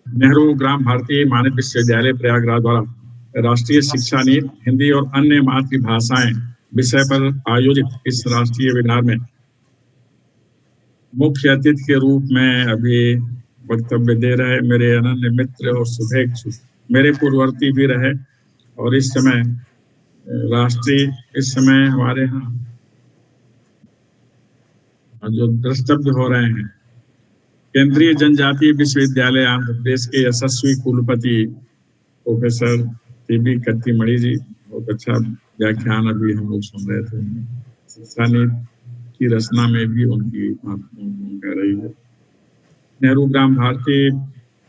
नेहरू ग्राम भारती मानद विश्वविद्यालय प्रयागराज द्वारा राष्ट्रीय शिक्षा नीति हिंदी और अन्य मातृभाषाएं विषय पर आयोजित इस राष्ट्रीय वेबिनार में मुख्य अतिथि के रूप में अभी वक्तव्य दे रहे मेरे अनन्य मित्र और शुभेच्छु, मेरे पूर्ववर्ती भी रहे और इस समय हमारे यहाँ जो द्रष्टव्य हो रहे हैं, केंद्रीय जनजातीय विश्वविद्यालय आंध्र प्रदेश के यशस्वी कुलपति प्रोफेसर टीबी कत्तीमणि जी, बहुत अच्छा व्याख्यान अभी हम लोग सुन रहे थे। शिक्षा नीति की रचना में भी उनकी महत्वपूर्ण भूमिका रही है। नेहरू ग्राम भारती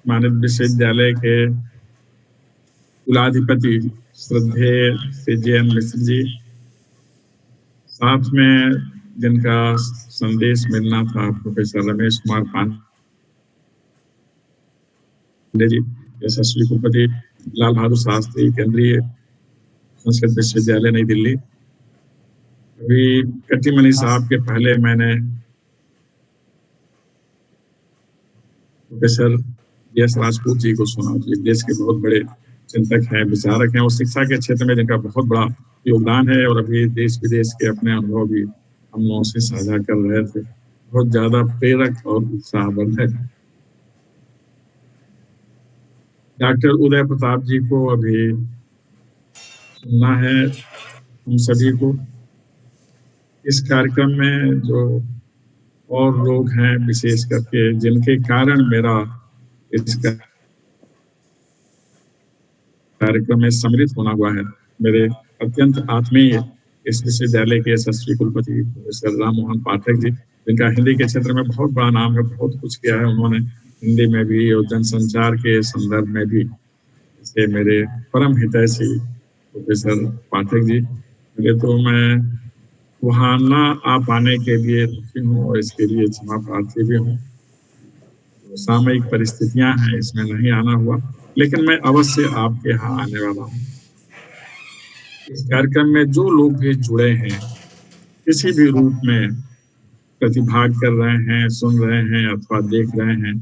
मानद विश्वविद्यालय के कुलाधिपति श्रद्धेय श्री जे.एन. मिश्र जी, साथ में जिनका संदेश मिलना था प्रोफेसर रमेश कुमार पांडे जी, यशस्वी कुलपति लाल बहादुर शास्त्री केंद्रीय संस्कृत विश्वविद्यालय नई दिल्ली। अभी कत्तीमणि साहब के पहले मैंने प्रोफेसर एस राजपूत जी को सुना, जो देश के बहुत बड़े चिंतक हैं, विचारक हैं और शिक्षा के क्षेत्र में जिनका बहुत बड़ा योगदान है और अभी देश विदेश के अपने अनुभव भी हम लोगों से साझा कर रहे थे। बहुत ज्यादा प्रेरक और उत्साहवर्धक। डॉक्टर उदय प्रताप जी को अभी सुनना है हम सभी को। इस कार्यक्रम में जो और लोग हैं विशेष करके जिनके कारण मेरा इस कार्यक्रम में सम्मिलित होना हुआ है, मेरे अत्यंत आत्मीय इस विश्वविद्यालय के यशस्वी कुलपति प्रोफेसर राम मोहन पाठक जी, जिनका हिंदी के क्षेत्र में बहुत बड़ा नाम है, बहुत कुछ किया है उन्होंने हिंदी में भी और जनसंचार के संदर्भ में भी। इससे मेरे परम हितैषी प्रोफेसर पाठक जी, पहले तो मैं वहाँ ना आ पाने के लिए दुखी हूँ और इसके लिए क्षमा प्रार्थी भी हूँ। तो सामयिक परिस्थितियां हैं, इसमें नहीं आना हुआ, लेकिन मैं अवश्य आपके यहाँ आने वाला हूँ। इस कार्यक्रम में जो लोग भी जुड़े हैं, किसी भी रूप में प्रतिभाग कर रहे हैं, सुन रहे हैं अथवा देख रहे हैं,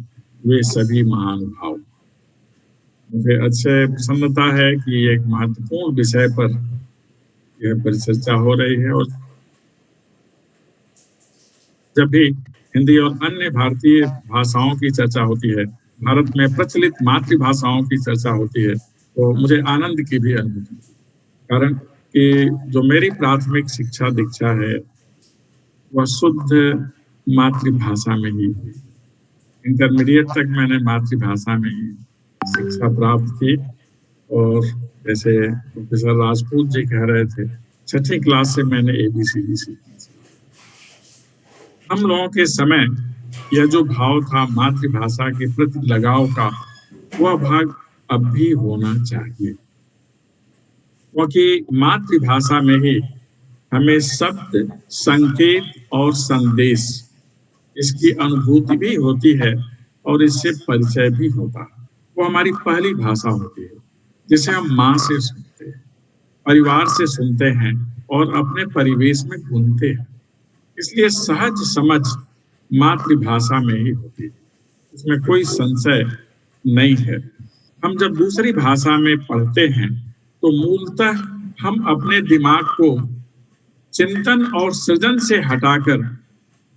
वे सभी महानुभाव। मुझे अच्छे प्रसन्नता है कि एक महत्वपूर्ण विषय पर यह परिचर्चा हो रही है और जब भी हिंदी और अन्य भारतीय भाषाओं की चर्चा होती है, भारत में प्रचलित मातृभाषाओं की चर्चा होती है, तो मुझे आनंद की भी अनुभूति, कारण कि जो मेरी प्राथमिक शिक्षा दीक्षा है वह शुद्ध मातृभाषा में ही हुई। इंटरमीडिएट तक मैंने मातृभाषा में ही शिक्षा प्राप्त की और जैसे प्रोफेसर राजपूत जी कह रहे थे, 6ठी क्लास से मैंने ABCD सीखी। हम लोगों के समय यह जो भाव था मातृभाषा के प्रति लगाव का, वह भाग अब भी होना चाहिए, क्योंकि मातृभाषा में ही हमें शब्द, संकेत और संदेश इसकी अनुभूति भी होती है और इससे परिचय भी होता है। वो हमारी पहली भाषा होती है, जिसे हम माँ से सुनते हैं, परिवार से सुनते हैं और अपने परिवेश में गूंजते हैं। इसलिए सहज समझ मातृभाषा में ही होती है, इसमें कोई संशय नहीं है। हम जब दूसरी भाषा में पढ़ते हैं तो मूलतः हम अपने दिमाग को चिंतन और सृजन से हटाकर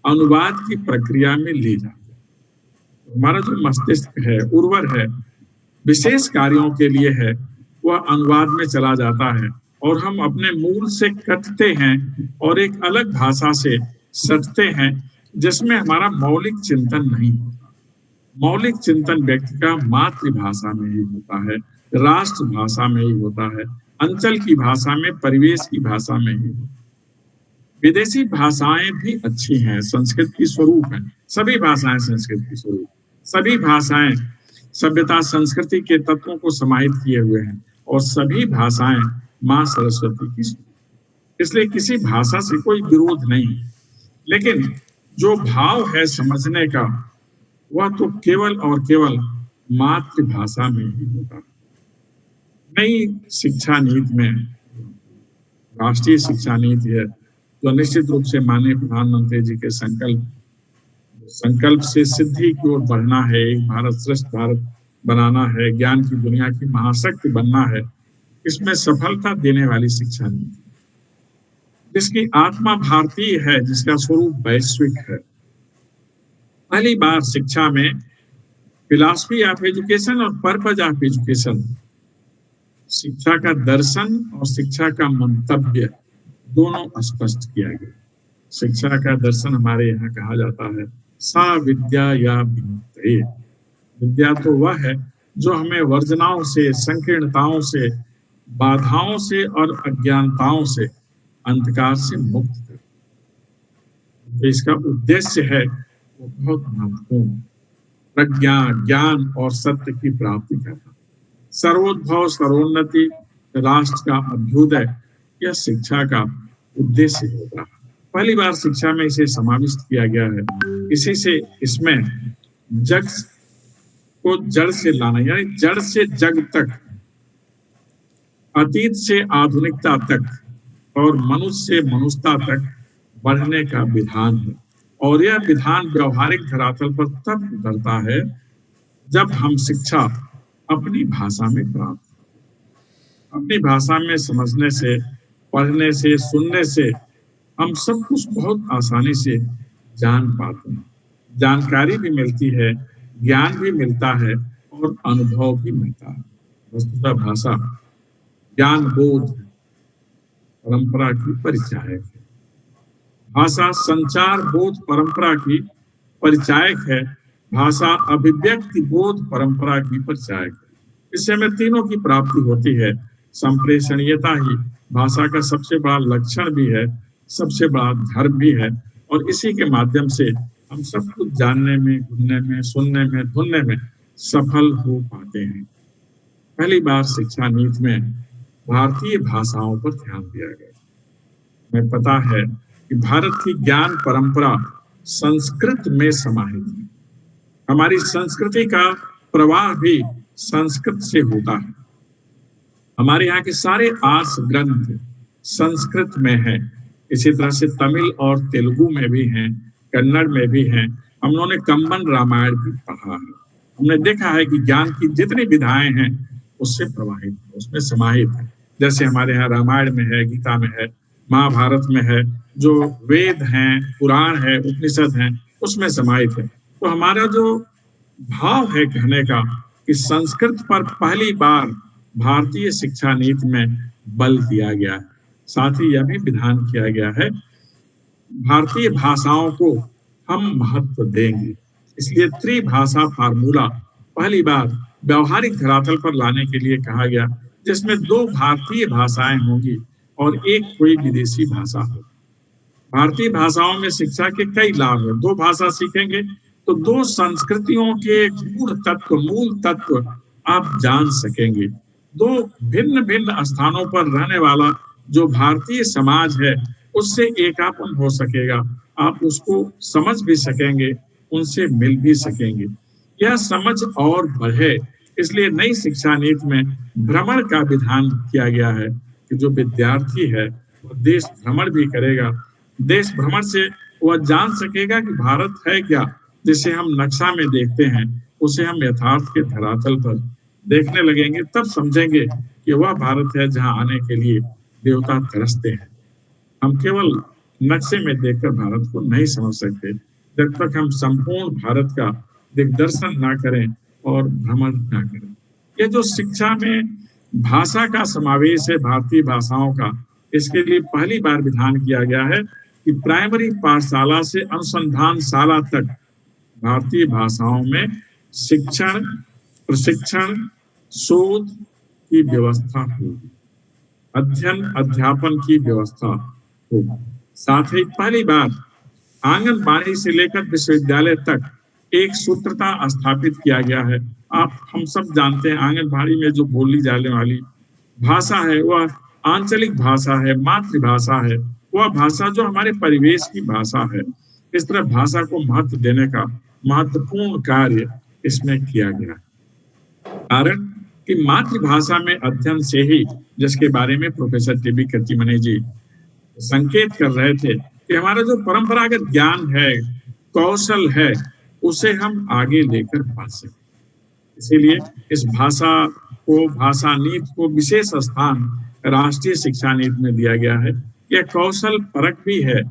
अनुवाद की प्रक्रिया में ले जाते हैं। हमारा जो मस्तिष्क है, उर्वर है, विशेष कार्यों के लिए है, वह अनुवाद में चला जाता है और हम अपने मूल से कटते हैं और एक अलग भाषा से सटते हैं जिसमें हमारा मौलिक चिंतन नहीं होता। मौलिक चिंतन व्यक्ति का मातृभाषा में ही होता है, राष्ट्रभाषा में ही होता है, अंचल की भाषा में, परिवेश की भाषा में ही। विदेशी भाषाएं भी अच्छी हैं, संस्कृत की स्वरूप है, सभी भाषाएं संस्कृत की स्वरूप, सभी भाषाएं सभ्यता संस्कृति के तत्वों को समाहित किए हुए हैं और सभी भाषाएं माँ सरस्वती की स्वरूप। इसलिए किसी भाषा से कोई विरोध नहीं, लेकिन जो भाव है समझने का, वह तो केवल और केवल मातृभाषा में ही होता है। नई शिक्षा नीति में, राष्ट्रीय शिक्षा नीति है, जो निश्चित रूप से माननीय प्रधानमंत्री जी के संकल्प संकल्प से सिद्धि की ओर बढ़ना है, एक भारत श्रेष्ठ भारत बनाना है, ज्ञान की दुनिया की महाशक्ति बनना है, इसमें सफलता देने वाली शिक्षा नीति, जिसकी आत्मा भारतीय है, जिसका स्वरूप वैश्विक है। पहली बार शिक्षा में फिलॉसफी ऑफ एजुकेशन और पर्पज ऑफ एजुकेशन, शिक्षा का दर्शन और शिक्षा का मंतव्य दोनों स्पष्ट किया गया। शिक्षा का दर्शन हमारे यहाँ कहा जाता है सा विद्या या विमुक्तये। विद्या तो वह है जो हमें वर्जनाओं से, संकीर्णताओं से, बाधाओं से और अज्ञानताओं से, अंधकार से मुक्त करे। तो इसका उद्देश्य है वो बहुत महत्वपूर्ण, प्रज्ञा, ज्ञान और सत्य की प्राप्ति करना, सर्वोद्भव, सर्वोन्नति, राष्ट्र का अभ्युदय, यह शिक्षा का उद्देश्य होता है। पहली बार शिक्षा में इसे समाविष्ट किया गया है। इसी से इसमें जग को जड़ से लाना, यानी जड़ से जग तक, अतीत से आधुनिकता तक और मनुष्य से मनुष्यता तक बढ़ने का विधान है। और यह विधान व्यवहारिक धरातल पर तब उतरता है जब हम शिक्षा अपनी भाषा में प्राप्त, अपनी भाषा में समझने से, पढ़ने से, सुनने से हम सब कुछ बहुत आसानी से जान पाते हैं। जानकारी भी मिलती है, ज्ञान भी मिलता है और अनुभव भी मिलता है। वस्तुतः भाषा ज्ञान बोध परंपरा की परिचायक है। भाषा संचार बोध परंपरा की परिचायक है। भाषा अभिव्यक्ति बोध परंपरा की परिचायक है। इससे हमें तीनों की प्राप्ति होती है। संप्रेषणीयता ही भाषा का सबसे बड़ा लक्षण भी है, सबसे बड़ा धर्म भी है, और इसी के माध्यम से हम सब कुछ जानने में, घूमने में, सुनने में, ढूंढने में सफल हो पाते हैं। पहली बार शिक्षा नीति में भारतीय भाषाओं पर ध्यान दिया गया। हमें पता है कि भारत की ज्ञान परंपरा संस्कृत में समाहित है। हमारी संस्कृति का प्रवाह भी संस्कृत से होता है। हमारे यहाँ के सारे आर्ष ग्रंथ संस्कृत में है। इसी तरह से तमिल और तेलुगु में भी हैं, कन्नड़ में भी हैं। हम लोगों ने कंबन रामायण भी पढ़ा है। हमने देखा है कि ज्ञान की जितनी विधाएं हैं उससे प्रवाहित है, उसमें समाहित है। जैसे हमारे यहाँ रामायण में है, गीता में है, महाभारत में है, जो वेद हैं, पुराण है, उपनिषद हैं, उसमें समाहित है। तो हमारा जो भाव है कहने का कि संस्कृत पर पहली बार भारतीय शिक्षा नीति में बल दिया गया है। साथ ही यह भी विधान किया गया है भारतीय भाषाओं को हम महत्व देंगे। इसलिए त्रिभाषा फार्मूला पहली बार व्यवहारिक धरातल पर लाने के लिए कहा गया, जिसमें 2 भारतीय भाषाएं होंगी और एक कोई विदेशी भाषा होगी। भारतीय भाषाओं में शिक्षा के कई लाभ हैं। 2 भाषा सीखेंगे तो 2 संस्कृतियों के गूढ़ तत्व, मूल तत्व आप जान सकेंगे। 2 भिन्न भिन्न स्थानों पर रहने वाला जो भारतीय समाज है उससे एकापन हो सकेगा। आप उसको समझ भी सकेंगे, उनसे मिल भी सकेंगे। यह समझ और बढ़े, इसलिए नई शिक्षा नीति में भ्रमण का विधान किया गया है कि जो विद्यार्थी है वो देश भ्रमण भी करेगा। देश भ्रमण से वह जान सकेगा कि भारत है क्या, जिसे हम नक्शा में देखते हैं उसे हम यथार्थ के धरातल पर देखने लगेंगे, तब समझेंगे कि वह भारत है जहां आने के लिए देवता तरसते हैं। हम केवल नक्शे में देखकर भारत को नहीं समझ सकते जब तक हम संपूर्ण भारत का दिग्दर्शन ना करें और भ्रमण ना करें। ये जो शिक्षा में भाषा का समावेश है, भारतीय भाषाओं का, इसके लिए पहली बार विधान किया गया है कि प्राइमरी पाठशाला से अनुसंधानशाला तक भारतीय भाषाओं में शिक्षण, प्रशिक्षण, शोध की व्यवस्था होगी, अध्ययन अध्यापन की व्यवस्था होगी। साथ ही पहली बार आंगनबाड़ी से लेकर विश्वविद्यालय तक एक सूत्रता स्थापित किया गया है। हम सब जानते हैं आंगनबाड़ी में जो बोली जाने वाली भाषा है वह आंचलिक भाषा है, मातृभाषा है, वह भाषा जो हमारे परिवेश की भाषा है। इस तरह भाषा को महत्व देने का महत्वपूर्ण कार्य इसमें किया गया है। कारण कि मातृभाषा में अध्ययन से ही, जिसके बारे में प्रोफेसर टीबी कर्कीमणि जी संकेत कर रहे थे कि हमारा जो परंपरागत ज्ञान है, कौशल है उसे हम आगे लेकर बढ़ सकें। इसीलिए इस भाषा नीति को विशेष स्थान राष्ट्रीय शिक्षा नीति में दिया गया है। यह कौशल परक भी है,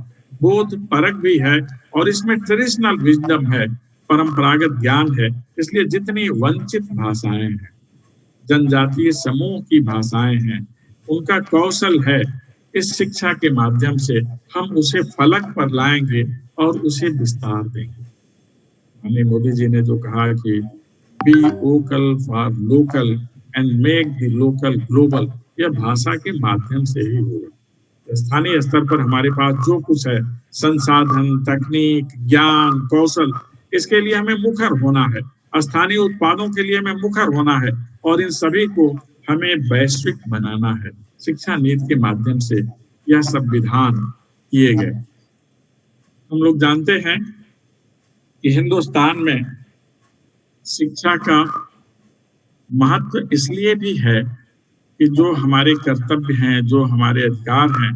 बोध परक भी है, और इसमें ट्रेडिशनल विजडम है, परंपरागत ज्ञान है। इसलिए जितनी वंचित भाषाएं हैं, जनजातीय समूह की भाषाएं हैं, उनका कौशल है, इस शिक्षा के माध्यम से हम उसे फलक पर लाएंगे और उसे विस्तार देंगे। माननीय मोदी जी ने जो कहा कि be vocal for local and make the local global, यह भाषा के माध्यम से ही होगा। स्थानीय स्तर पर हमारे पास जो कुछ है, संसाधन, तकनीक, ज्ञान, कौशल, इसके लिए हमें मुखर होना है। स्थानीय उत्पादों के लिए हमें मुखर होना है, और इन सभी को हमें वैश्विक बनाना है। शिक्षा नीति के माध्यम से यह सब विधान किए गए। हम लोग जानते हैं कि हिंदुस्तान में शिक्षा का महत्व इसलिए भी है कि जो हमारे कर्तव्य हैं, जो हमारे अधिकार हैं,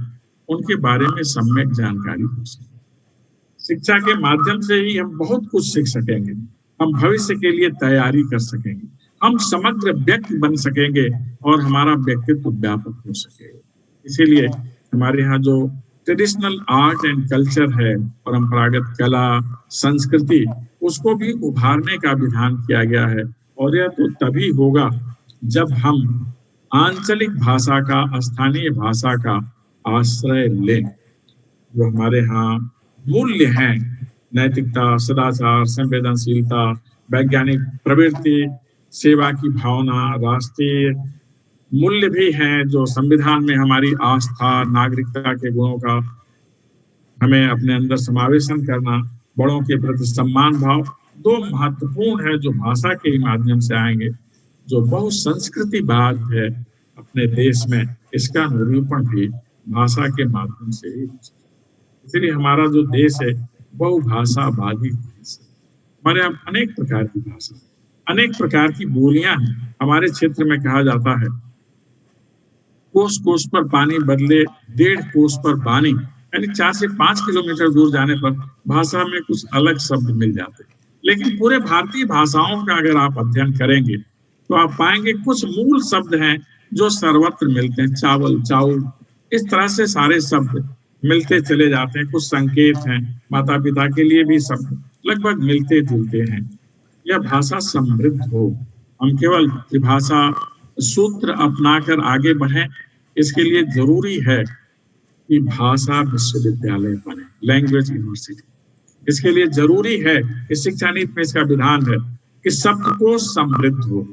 उनके बारे में सम्यक जानकारी हो सके। शिक्षा के माध्यम से ही हम बहुत कुछ सीख सकेंगे, हम भविष्य के लिए तैयारी कर सकेंगे, हम समग्र व्यक्ति बन सकेंगे और हमारा व्यक्तित्व व्यापक हो सकेगा। इसीलिए हमारे यहाँ जो ट्रेडिशनल आर्ट एंड कल्चर है, परंपरागत कला, संस्कृति, उसको भी उभारने का विधान किया गया है। और यह तो तभी होगा जब हम आंचलिक भाषा का, स्थानीय भाषा का आश्रय लें। जो हमारे यहाँ मूल्य हैं, नैतिकता, सदाचार, संवेदनशीलता, वैज्ञानिक प्रवृत्ति, सेवा की भावना, राष्ट्रीय मूल्य भी हैं, जो संविधान में हमारी आस्था, नागरिकता के गुणों का हमें अपने अंदर समावेशन करना, बड़ों के प्रति सम्मान भाव, दो महत्वपूर्ण है जो भाषा के माध्यम से आएंगे। जो बहुसंस्कृतिवाद है अपने देश में, इसका निरूपण भी भाषा के माध्यम से ही। इसलिए हमारा जो देश है बहुभाषावादी देश है। हमारे यहाँ अनेक प्रकार की भाषा, अनेक प्रकार की बोलियां हैं। हमारे क्षेत्र में कहा जाता है, कोस कोस पर पानी बदले 1.5 कोस पर बानी, यानी 4 से 5 किलोमीटर दूर जाने पर भाषा में कुछ अलग शब्द मिल जाते हैं। लेकिन पूरे भारतीय भाषाओं का अगर आप अध्ययन करेंगे तो आप पाएंगे कुछ मूल शब्द हैं जो सर्वत्र मिलते हैं। चावल, चाउल, इस तरह से सारे शब्द मिलते चले जाते हैं। कुछ संकेत हैं, माता पिता के लिए भी शब्द लगभग मिलते जुलते हैं। यह भाषा समृद्ध हो, हम केवल त्रिभाषा सूत्र अपनाकर आगे बढ़ें, इसके लिए जरूरी है कि भाषा विश्वविद्यालय बने, लैंग्वेज यूनिवर्सिटी। इसके लिए जरूरी है कि शिक्षा नीति में इसका विधान है कि शब्दकोश समृद्ध हो।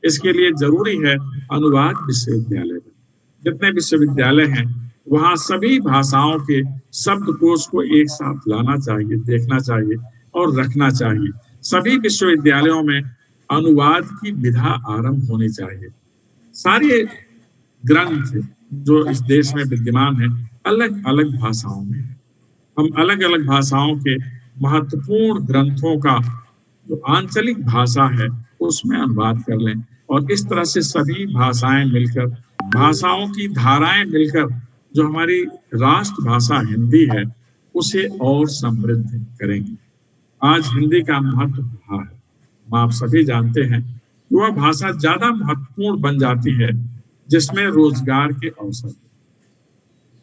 इसके लिए जरूरी है अनुवाद विश्वविद्यालय बने। जितने विश्वविद्यालय हैं वहां सभी भाषाओं के शब्दकोश को एक साथ लाना चाहिए, देखना चाहिए और रखना चाहिए। सभी विश्वविद्यालयों में अनुवाद की विधा आरंभ होनी चाहिए। सारे ग्रंथ जो इस देश में विद्यमान है अलग अलग भाषाओं में है। हम अलग अलग भाषाओं के महत्वपूर्ण ग्रंथों का जो आंचलिक भाषा है उसमें अनुवाद कर लें, और इस तरह से सभी भाषाएं मिलकर, भाषाओं की धाराएं मिलकर जो हमारी राष्ट्रभाषा हिंदी है उसे और समृद्ध करेंगे। आज हिंदी का महत्व बढ़ा है। आप सभी जानते हैं कि वह भाषा ज्यादा महत्वपूर्ण बन जाती है जिसमें रोजगार के अवसर,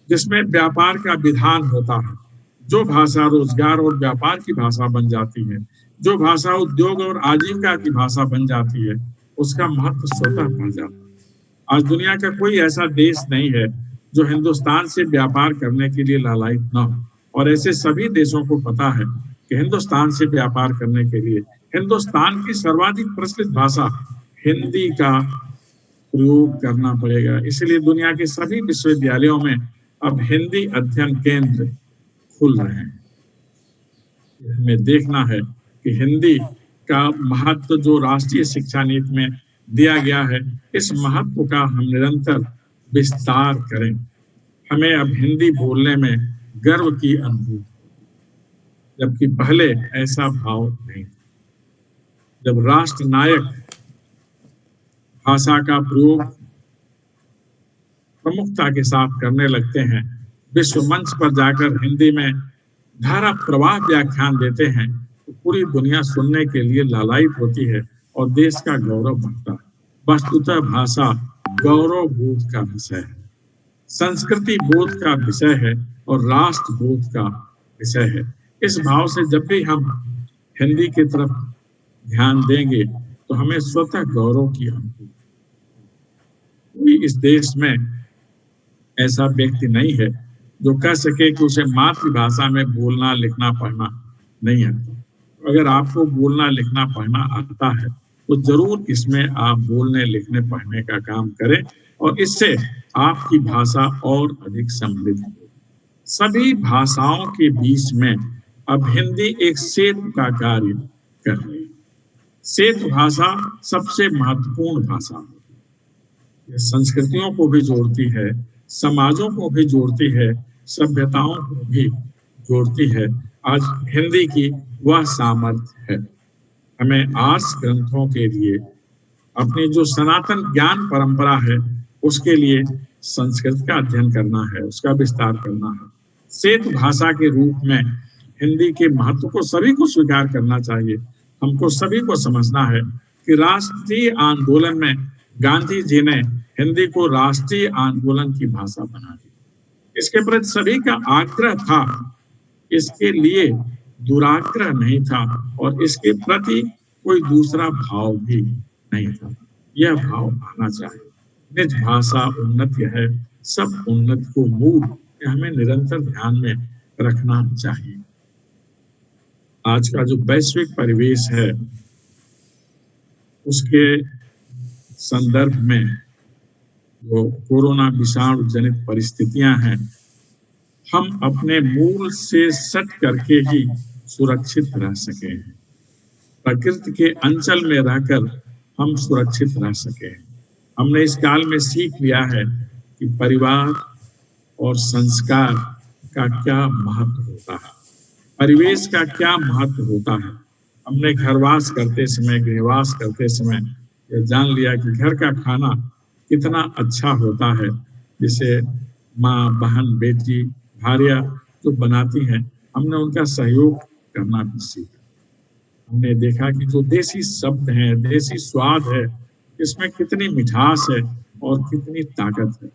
जिसमें व्यापार का विधान होता है। जो भाषा रोजगार और व्यापार की भाषा बन जाती है, जो भाषा उद्योग और आजीविका की भाषा बन जाती है, उसका महत्व स्वतः बढ़ जाता है। आज दुनिया का कोई ऐसा देश नहीं है जो हिंदुस्तान से व्यापार करने के लिए लालायित न हो, और ऐसे सभी देशों को पता है कि हिंदुस्तान से व्यापार करने के लिए हिंदुस्तान की सर्वाधिक प्रचलित भाषा हिंदी का प्रयोग करना पड़ेगा। इसलिए दुनिया के सभी विश्वविद्यालयों में अब हिंदी अध्ययन केंद्र खुल रहे हैं। हमें देखना है कि हिंदी का महत्व जो राष्ट्रीय शिक्षा नीति में दिया गया है, इस महत्व का हम निरंतर विस्तार करें। हमें अब हिंदी बोलने में गर्व की अनुभूति, जबकि पहले ऐसा भाव नहीं था। जब राष्ट्र नायक भाषा का प्रयोग प्रमुखता के साथ करने लगते हैं, विश्व मंच पर जाकर हिंदी में धारा प्रवाह व्याख्यान देते हैं तो पूरी दुनिया सुनने के लिए लालायित होती है और देश का गौरव बढ़ता है। वस्तुतः भाषा गौरव बोध का विषय है, संस्कृति बोध का विषय है और राष्ट्र बोध का विषय है। इस भाव से जब भी हम हिंदी की तरफ ध्यान देंगे तो हमें स्वतः गौरव की अनुभूति। कोई इस देश में ऐसा व्यक्ति नहीं है जो कह सके कि उसे मातृभाषा में बोलना लिखना पढ़ना नहीं आता। अगर आपको बोलना लिखना पढ़ना आता है तो जरूर इसमें आप बोलने लिखने पढ़ने का काम करें और इससे आपकी भाषा और अधिक समृद्ध हो। सभी भाषाओं के बीच में अब हिंदी एक सेतु का कार्य कर रही है। सेतु भाषा सबसे महत्वपूर्ण भाषा है। ये संस्कृतियों को भी जोड़ती है, समाजों को भी जोड़ती है, सभ्यताओं को भी जोड़ती है। आज हिंदी की वह सामर्थ्य है। हमें आर्ष ग्रंथों के लिए, अपनी जो सनातन ज्ञान परंपरा है उसके लिए संस्कृत का अध्ययन करना है, उसका विस्तार करना है। सेतु भाषा के रूप में हिंदी के महत्व को सभी को स्वीकार करना चाहिए। हमको सभी को समझना है कि राष्ट्रीय आंदोलन में गांधी जी ने हिंदी को राष्ट्रीय आंदोलन की भाषा बना दी। इसके प्रति सभी का आग्रह था, इसके लिए दुराग्रह नहीं था और इसके प्रति कोई दूसरा भाव भी नहीं था। यह भाव आना चाहिए। निज भाषा उन्नति है, सब उन्नति को मूल, हमें निरंतर ध्यान में रखना चाहिए। आज का जो वैश्विक परिवेश है उसके संदर्भ में जो कोरोना विषाणु जनित परिस्थितियां हैं, हम अपने मूल से सट करके ही सुरक्षित रह सके, प्रकृति के अंचल में रहकर हम सुरक्षित रह सके। हमने इस काल में सीख लिया है कि परिवार और संस्कार का क्या महत्व होता है, परिवेश का क्या महत्व होता है। हमने घरवास करते समय, गृहवास करते समय ये जान लिया कि घर का खाना कितना अच्छा होता है, जिसे माँ, बहन, बेटी, भार्या जो बनाती हैं, हमने उनका सहयोग करना भी सीखा। हमने देखा कि जो देसी शब्द हैं, देसी स्वाद है, इसमें कितनी मिठास है और कितनी ताकत है।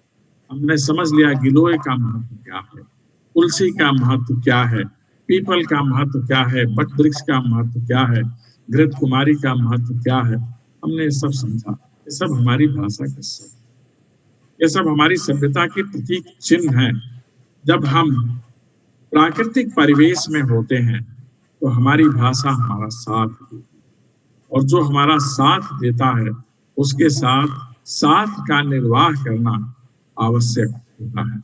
हमने समझ लिया गिलोय का महत्व क्या है, तुलसी का महत्व क्या है, पीपल का महत्व क्या है, बट वृक्ष का महत्व क्या है, घृत कुमारी का महत्व क्या है। हमने सब समझा। ये सब हमारी भाषा का शब्द, ये सब हमारी सभ्यता के प्रतीक चिन्ह हैं। जब हम प्राकृतिक परिवेश में होते हैं तो हमारी भाषा हमारा साथ देती है और जो हमारा साथ देता है उसके साथ साथ का निर्वाह करना आवश्यक होता है।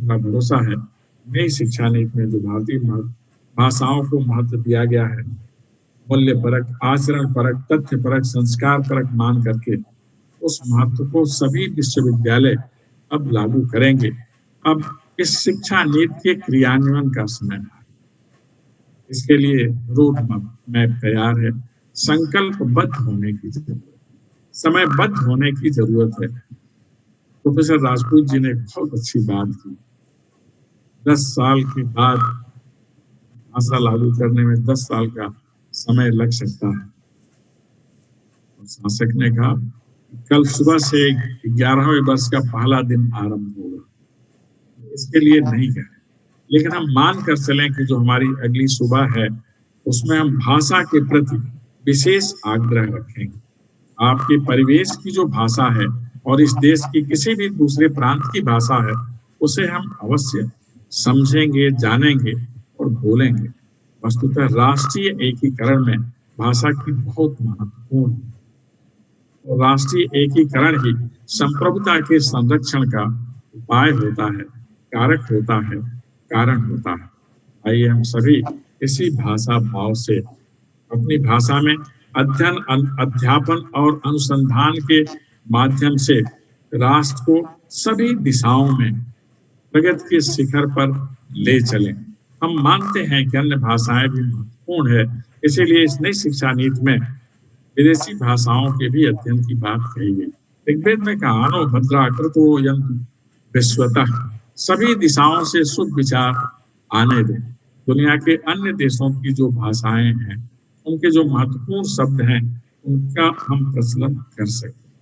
मेरा भरोसा है नई शिक्षा नीति में जो भारतीय भाषाओं को महत्व दिया गया है, मूल्य परक, आचरण परक, तथ्य परक, संस्कार परक मान करके उस महत्व को सभी विश्वविद्यालय अब लागू करेंगे। अब इस शिक्षा नीति के क्रियान्वयन का समय है। इसके लिए रोड मैप तैयार है। संकल्पबद्ध होने की जरूरत है, समयबद्ध होने की जरूरत है। प्रोफेसर राजपूत जी ने बहुत अच्छी बात की। 10 साल के बाद भाषा लागू करने में 10 साल का समय लग सकता है। शासक ने कहा कल सुबह से 11वें वर्ष का पहला दिन आरंभ होगा। इसके लिए नहीं कह रहे, लेकिन हम मान कर चलें कि जो हमारी अगली सुबह है उसमें हम भाषा के प्रति विशेष आग्रह रखेंगे। आपके परिवेश की जो भाषा है और इस देश की किसी भी दूसरे प्रांत की भाषा है, उसे हम अवश्य समझेंगे, जानेंगे और बोलेंगे। वस्तुतः राष्ट्रीय एकीकरण में भाषा की बहुत महत्वपूर्ण है और राष्ट्रीय एकीकरण ही संप्रभुता के संरक्षण का उपाय होता है, कारक होता है, कारण होता है। आइए हम सभी इसी भाषा भाव से अपनी भाषा में अध्ययन, अध्यापन और अनुसंधान के माध्यम से राष्ट्र को सभी दिशाओं में प्रगति के शिखर पर ले चलें। हम मानते हैं कि अन्य भाषाएं भी महत्वपूर्ण है, इसीलिए इस नई शिक्षा नीति में विदेशी भाषाओं के भी अध्ययन की बात कही गई। ऋग्वेद में कहा नो भद्रा कृतो यन्तु विश्वतः, सभी दिशाओं से शुभ विचार आने दें। दुनिया के अन्य देशों की जो भाषाएं हैं, उनके जो महत्वपूर्ण शब्द हैं, उनका हम प्रचलन कर सकते हैं।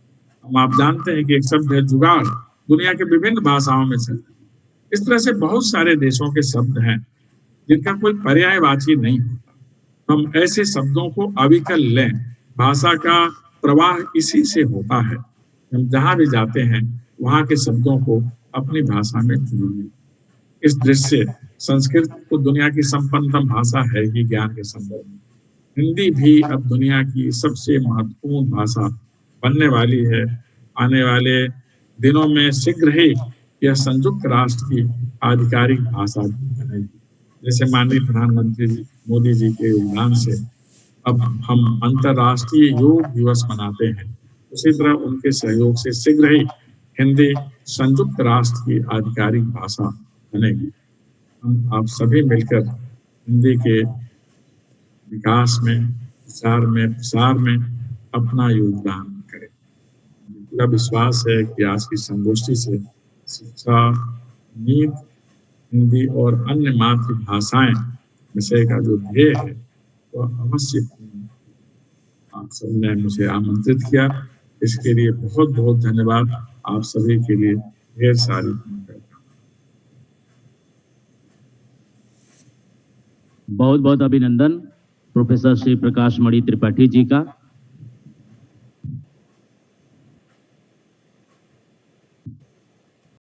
हम आप जानते हैं कि एक शब्द है जुगाड़, दुनिया के विभिन्न भाषाओं में चलता है। इस तरह से बहुत सारे देशों के शब्द हैं जिनका कोई पर्यायवाची नहीं होता। हम ऐसे शब्दों को अविकल लें। भाषा का प्रवाह इसी से होता है। हम जहां भी जाते हैं वहां के शब्दों को अपनी भाषा में जोड़िए। इस दृश्य से संस्कृत तो दुनिया की संपन्नतम भाषा है ही ज्ञान के संदर्भ में। हिंदी भी अब दुनिया की सबसे महत्वपूर्ण भाषा बनने वाली है। आने वाले दिनों में शीघ्र ही यह संयुक्त राष्ट्र की आधिकारिक भाषा बनेगी। जैसे माननीय प्रधानमंत्री जी मोदी जी के योगदान से अब हम अंतर्राष्ट्रीय योग दिवस मनाते हैं, उसी तरह उनके सहयोग से शीघ्र ही हिंदी संयुक्त राष्ट्र की आधिकारिक भाषा बनेगी। हम आप सभी मिलकर हिंदी के विकास में, प्रचार में, प्रसार में अपना योगदान करें। पूरा विश्वास है कि आज की संगोष्ठी से शिक्षा, नीति, हिंदी और अन्य मातृभाषाएं विषय का जो ध्येय है वह अवश्य पूर्ण होगा। आप सबने मुझे आमंत्रित किया, इसके लिए बहुत बहुत धन्यवाद। आप सभी के लिए ढेर सारी शुभकामनाएं। बहुत बहुत अभिनंदन प्रोफेसर श्री प्रकाश मणि त्रिपाठी जी का।